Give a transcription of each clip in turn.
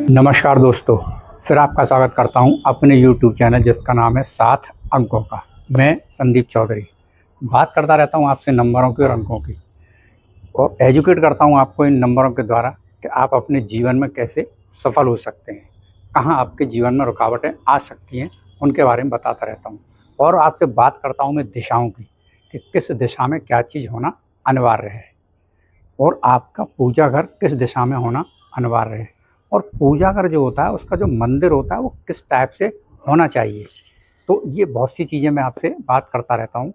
नमस्कार दोस्तों, फिर आपका स्वागत करता हूं अपने YouTube चैनल जिसका नाम है 7 अंकों का। मैं संदीप चौधरी बात करता रहता हूं आपसे नंबरों की और अंकों की, और एजुकेट करता हूं आपको इन नंबरों के द्वारा कि आप अपने जीवन में कैसे सफल हो सकते हैं, कहां आपके जीवन में रुकावटें आ सकती हैं, उनके बारे में बताता रहता हूं। और आपसे बात करता हूं मैं दिशाओं की कि किस दिशा में क्या चीज़ होना अनिवार्य है, और आपका पूजा घर किस दिशा में होना अनिवार्य है, और पूजा घर जो होता है उसका जो मंदिर होता है वो किस टाइप से होना चाहिए। तो ये बहुत सी चीज़ें मैं आपसे बात करता रहता हूँ,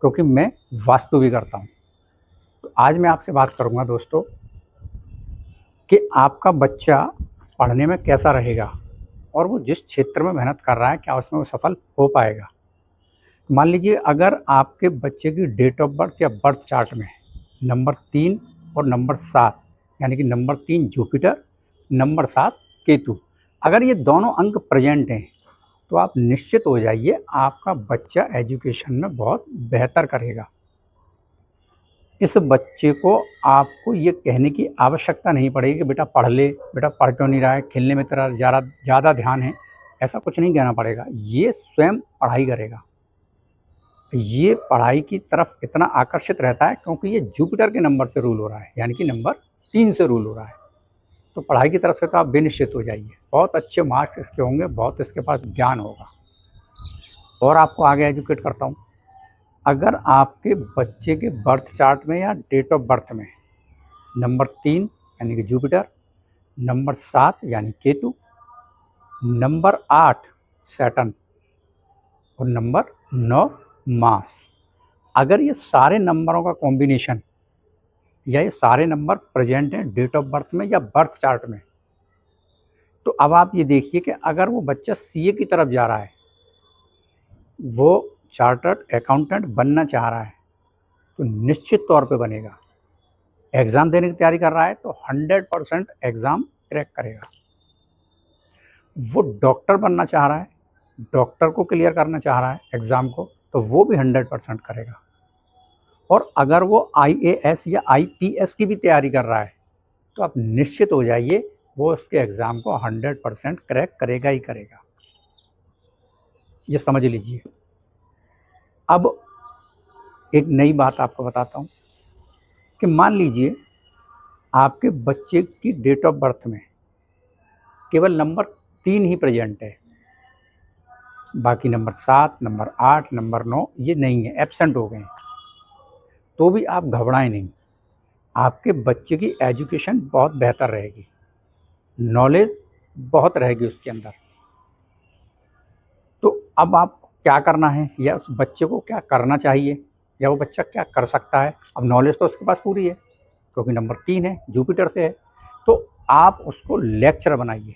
क्योंकि मैं वास्तु भी करता हूँ। तो आज मैं आपसे बात करूँगा दोस्तों कि आपका बच्चा पढ़ने में कैसा रहेगा, और वो जिस क्षेत्र में मेहनत कर रहा है क्या उसमें वो सफल हो पाएगा। मान लीजिए अगर आपके बच्चे की डेट ऑफ बर्थ या बर्थ चार्ट में नंबर 3 और नंबर 7, यानी कि नंबर 3 जुपिटर, नंबर 7 केतु, अगर ये दोनों अंक प्रेजेंट हैं तो आप निश्चित हो जाइए आपका बच्चा एजुकेशन में बहुत बेहतर करेगा। इस बच्चे को आपको ये कहने की आवश्यकता नहीं पड़ेगी कि बेटा पढ़ ले, बेटा पढ़ क्यों नहीं रहा है, खेलने में तेरा ज़्यादा ध्यान है, ऐसा कुछ नहीं कहना पड़ेगा। ये स्वयं पढ़ाई करेगा। ये पढ़ाई की तरफ इतना आकर्षित रहता है क्योंकि ये जुपिटर के नंबर से रूल हो रहा है, यानी कि नंबर 3 से रूल हो रहा है। तो पढ़ाई की तरफ से तो आप बेनिश्चित हो जाइए, बहुत अच्छे मार्क्स इसके होंगे, बहुत इसके पास ज्ञान होगा। और आपको आगे एजुकेट करता हूँ, अगर आपके बच्चे के बर्थ चार्ट में या डेट ऑफ बर्थ में नंबर 3 यानी कि जुपिटर, नंबर 7 यानी केतु, नंबर 8 सैटर्न और नंबर 9 मार्स, अगर ये सारे नंबरों का कॉम्बिनेशन या ये सारे नंबर प्रेजेंट हैं डेट ऑफ बर्थ में या बर्थ चार्ट में, तो अब आप ये देखिए कि अगर वो बच्चा सीए की तरफ जा रहा है, वो चार्टर्ड अकाउंटेंट बनना चाह रहा है, तो निश्चित तौर पे बनेगा। एग्ज़ाम देने की तैयारी कर रहा है तो 100% एग्ज़ाम क्रैक करेगा। वो डॉक्टर बनना चाह रहा है, डॉक्टर को क्लियर करना चाह रहा है एग्ज़ाम को, तो वो भी 100% करेगा। और अगर वो आईएएस या आईपीएस की भी तैयारी कर रहा है तो आप निश्चित हो जाइए वो उसके एग्ज़ाम को 100% क्रैक करेगा ही करेगा। ये समझ लीजिए। अब एक नई बात आपको बताता हूँ कि मान लीजिए आपके बच्चे की डेट ऑफ बर्थ में केवल नंबर 3 ही प्रेजेंट है, बाकी नंबर 7, नंबर 8, नंबर 9 ये नहीं है, एब्सेंट हो गए हैं, तो भी आप घबराएं नहीं। आपके बच्चे की एजुकेशन बहुत बेहतर रहेगी, नॉलेज बहुत रहेगी उसके अंदर। तो अब आपको क्या करना है, या उस बच्चे को क्या करना चाहिए, या वो बच्चा क्या कर सकता है। अब नॉलेज तो उसके पास पूरी है क्योंकि नंबर 3 है, जुपिटर से है, तो आप उसको लेक्चरर बनाइए,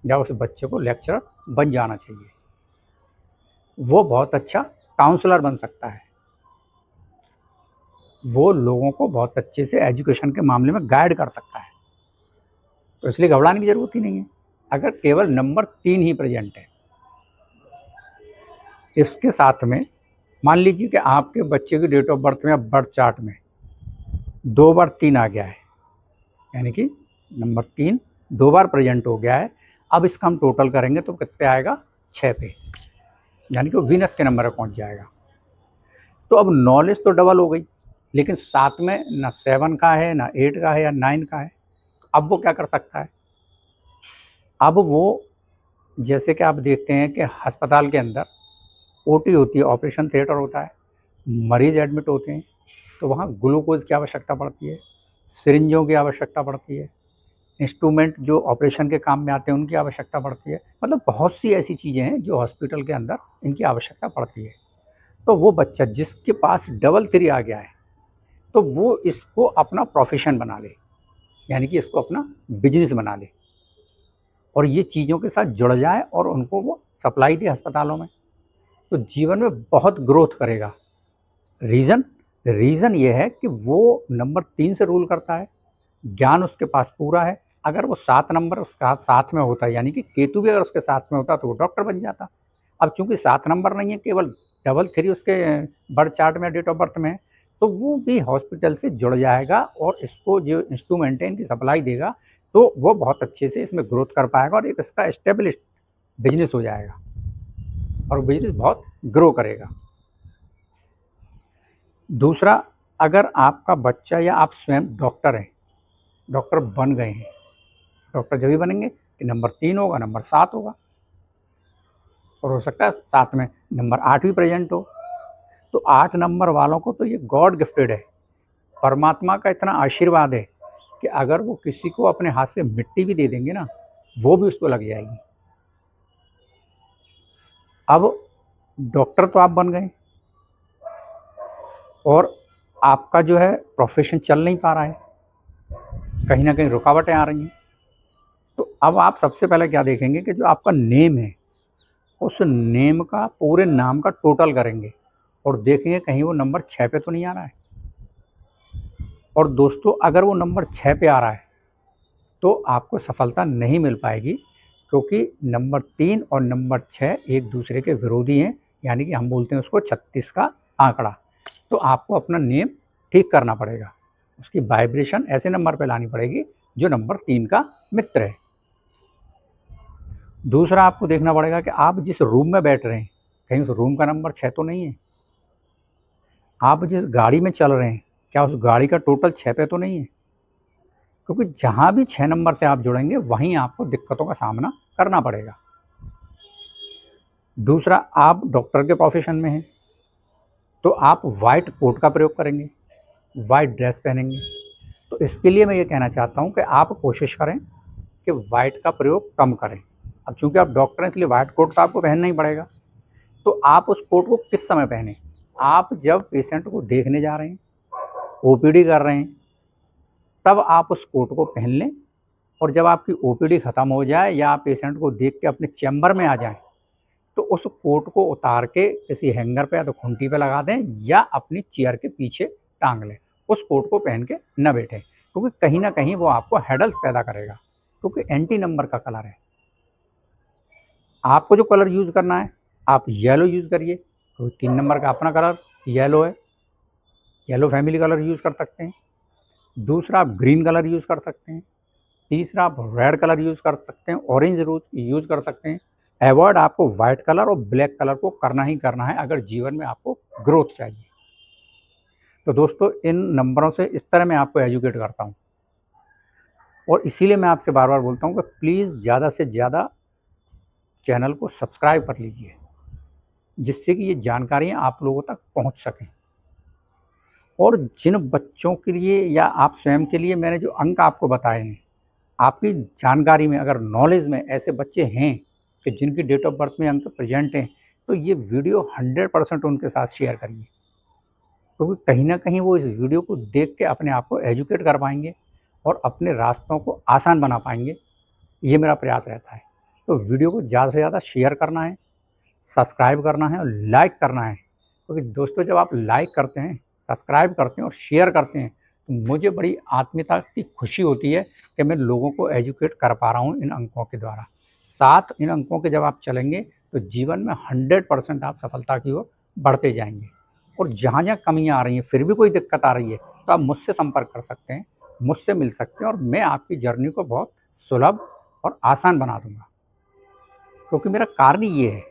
या उस बच्चे को लेक्चरर बन जाना चाहिए। वो बहुत अच्छा काउंसलर बन सकता है, वो लोगों को बहुत अच्छे से एजुकेशन के मामले में गाइड कर सकता है। तो इसलिए घबराने की ज़रूरत ही नहीं है अगर केवल नंबर 3 ही प्रेजेंट है। इसके साथ में मान लीजिए कि आपके बच्चे की डेट ऑफ बर्थ में या बर्थ चार्ट में 2 बार 3 आ गया है, यानी कि नंबर 3 2 बार प्रेजेंट हो गया है। अब इसका हम टोटल करेंगे तो कितने आएगा, 6 पे, यानी कि वो वीनस के नंबर पर पहुंच जाएगा। तो अब नॉलेज तो डबल हो गई, लेकिन साथ में ना 7 का है, ना 8 का है, या 9 का है। अब वो क्या कर सकता है, अब वो जैसे कि आप देखते हैं कि अस्पताल के अंदर ओटी होती है, ऑपरेशन थिएटर होता है, मरीज़ एडमिट होते हैं, तो वहाँ ग्लूकोज़ की आवश्यकता पड़ती है, सिरिंजों की आवश्यकता पड़ती है, इंस्ट्रूमेंट जो ऑपरेशन के काम में आते हैं उनकी आवश्यकता पड़ती है। मतलब बहुत सी ऐसी चीज़ें हैं जो हॉस्पिटल के अंदर इनकी आवश्यकता पड़ती है। तो वो बच्चा जिसके पास डबल 3 आ गया है, तो वो इसको अपना प्रोफ़ेशन बना ले, यानी कि इसको अपना बिज़नेस बना ले, और ये चीज़ों के साथ जुड़ जाए और उनको वो सप्लाई दे अस्पतालों में, तो जीवन में बहुत ग्रोथ करेगा। रीज़न ये है कि वो नंबर 3 से रूल करता है, ज्ञान उसके पास पूरा है। अगर वो 7 नंबर उसका साथ में होता है, यानी कि केतु भी अगर उसके साथ में होता तो वो डॉक्टर बन जाता। अब चूँकि 7 नंबर नहीं है, केवल डबल 3 उसके बर्थ चार्ट में डेट ऑफ बर्थ में है, तो वो भी हॉस्पिटल से जुड़ जाएगा और इसको जो इंस्ट्रूमेंट है इनकी सप्लाई देगा, तो वो बहुत अच्छे से इसमें ग्रोथ कर पाएगा और एक इसका एस्टेब्लिश्ड बिजनेस हो जाएगा और बिजनेस बहुत ग्रो करेगा। दूसरा, अगर आपका बच्चा या आप स्वयं डॉक्टर हैं, डॉक्टर बन गए हैं, डॉक्टर जब भी बनेंगे कि नंबर 3 होगा, नंबर 7 होगा और हो सकता है साथ में नंबर 8 भी प्रेजेंट हो। तो 8 नंबर वालों को तो ये गॉड गिफ्टेड है, परमात्मा का इतना आशीर्वाद है कि अगर वो किसी को अपने हाथ से मिट्टी भी दे देंगे ना, वो भी उसको लग जाएगी। अब डॉक्टर तो आप बन गए और आपका जो है प्रोफेशन चल नहीं पा रहा है, कहीं ना कहीं रुकावटें आ रही हैं। तो अब आप सबसे पहले क्या देखेंगे कि जो आपका नेम है, उस नेम का पूरे नाम का टोटल करेंगे और देखेंगे कहीं वो नंबर 6 पे तो नहीं आ रहा है। और दोस्तों, अगर वो नंबर 6 पे आ रहा है तो आपको सफलता नहीं मिल पाएगी, क्योंकि नंबर 3 और नंबर 6 एक दूसरे के विरोधी हैं, यानी कि हम बोलते हैं उसको 36 का आंकड़ा। तो आपको अपना नेम ठीक करना पड़ेगा, उसकी वाइब्रेशन ऐसे नंबर पे लानी पड़ेगी जो नंबर 3 का मित्र है। दूसरा, आपको देखना पड़ेगा कि आप जिस रूम में बैठ रहे हैं, कहीं उस रूम का नंबर 6 तो नहीं है। आप जिस गाड़ी में चल रहे हैं, क्या उस गाड़ी का टोटल 6 पे तो नहीं है, क्योंकि जहाँ भी 6 नंबर से आप जुड़ेंगे वहीं आपको दिक्कतों का सामना करना पड़ेगा। दूसरा, आप डॉक्टर के प्रोफेशन में हैं तो आप वाइट कोट का प्रयोग करेंगे, वाइट ड्रेस पहनेंगे। तो इसके लिए मैं ये कहना चाहता हूँ कि आप कोशिश करें कि वाइट का प्रयोग कम करें। अब चूँकि आप डॉक्टर हैं इसलिए वाइट कोट तो आपको पहनना ही पड़ेगा। तो आप उस कोट को किस समय पहने? आप जब पेशेंट को देखने जा रहे हैं, ओपीडी कर रहे हैं, तब आप उस कोट को पहन लें। और जब आपकी ओपीडी ख़त्म हो जाए या आप पेशेंट को देख के अपने चैम्बर में आ जाएं, तो उस कोट को उतार के किसी हैंगर पे या तो खूंटी पे लगा दें या अपनी चेयर के पीछे टांग लें। उस कोट को पहन के न बैठें, क्योंकि कहीं ना कहीं वो आपको हेडल्स पैदा करेगा, क्योंकि एंटी नंबर का कलर है। आपको जो कलर यूज़ करना है, आप येलो यूज़ करिए, क्योंकि 3 नंबर का अपना कलर येलो है, येलो फैमिली कलर यूज़ कर सकते हैं। दूसरा, आप ग्रीन कलर यूज़ कर सकते हैं। तीसरा, आप रेड कलर यूज़ कर सकते हैं, ऑरेंज यूज़ कर सकते हैं। अवॉइड आपको वाइट कलर और ब्लैक कलर को करना ही करना है अगर जीवन में आपको ग्रोथ चाहिए। तो दोस्तों, इन नंबरों से इस तरह मैं आपको एजुकेट करता हूँ और इसीलिए मैं आपसे बार बार बोलता हूँ कि प्लीज़ ज़्यादा से ज़्यादा चैनल को सब्सक्राइब कर लीजिए, जिससे कि ये जानकारियाँ आप लोगों तक पहुँच सकें। और जिन बच्चों के लिए या आप स्वयं के लिए मैंने जो अंक आपको बताए हैं, आपकी जानकारी में अगर नॉलेज में ऐसे बच्चे हैं कि जिनकी डेट ऑफ बर्थ में अंक प्रेजेंट हैं, तो ये वीडियो 100% उनके साथ शेयर करिए, क्योंकि कहीं ना कहीं वो इस वीडियो को देख के अपने आप को एजुकेट कर पाएंगे और अपने रास्तों को आसान बना पाएंगे। ये मेरा प्रयास रहता है। तो वीडियो को ज़्यादा से ज़्यादा शेयर करना है, सब्सक्राइब करना है और लाइक करना है, क्योंकि दोस्तों जब आप लाइक करते हैं, सब्सक्राइब करते हैं और शेयर करते हैं, तो मुझे बड़ी आत्मीयता की खुशी होती है कि मैं लोगों को एजुकेट कर पा रहा हूँ इन अंकों के द्वारा। साथ इन अंकों के जब आप चलेंगे तो जीवन में 100% आप सफलता की ओर बढ़ते जाएंगे। और जहाँ जहाँ कमियाँ आ रही हैं, फिर भी कोई दिक्कत आ रही है, तो आप मुझसे संपर्क कर सकते हैं, मुझसे मिल सकते हैं और मैं आपकी जर्नी को बहुत सुलभ और आसान बना दूंगा, क्योंकि मेरा कार्य ये है,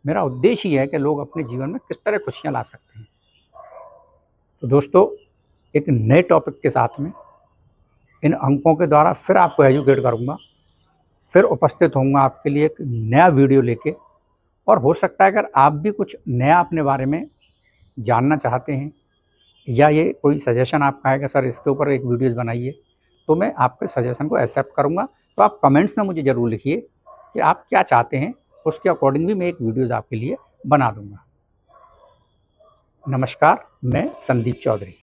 मेरा उद्देश्य ये है कि लोग अपने जीवन में किस तरह खुशियाँ ला सकते हैं। तो दोस्तों, एक नए टॉपिक के साथ में इन अंकों के द्वारा फिर आपको एजुकेट करूंगा, फिर उपस्थित होऊंगा आपके लिए एक नया वीडियो लेके। और हो सकता है अगर आप भी कुछ नया अपने बारे में जानना चाहते हैं या ये कोई सजेशन आपका है कि सर इसके ऊपर एक वीडियोज़ बनाइए, तो मैं आपके सजेशन को एक्सेप्ट करूंगा। तो आप कमेंट्स में मुझे ज़रूर लिखिए कि आप क्या चाहते हैं, उसके अकॉर्डिंग भी मैं एक वीडियोज़ आपके लिए बना दूंगा। नमस्कार, मैं संदीप चौधरी।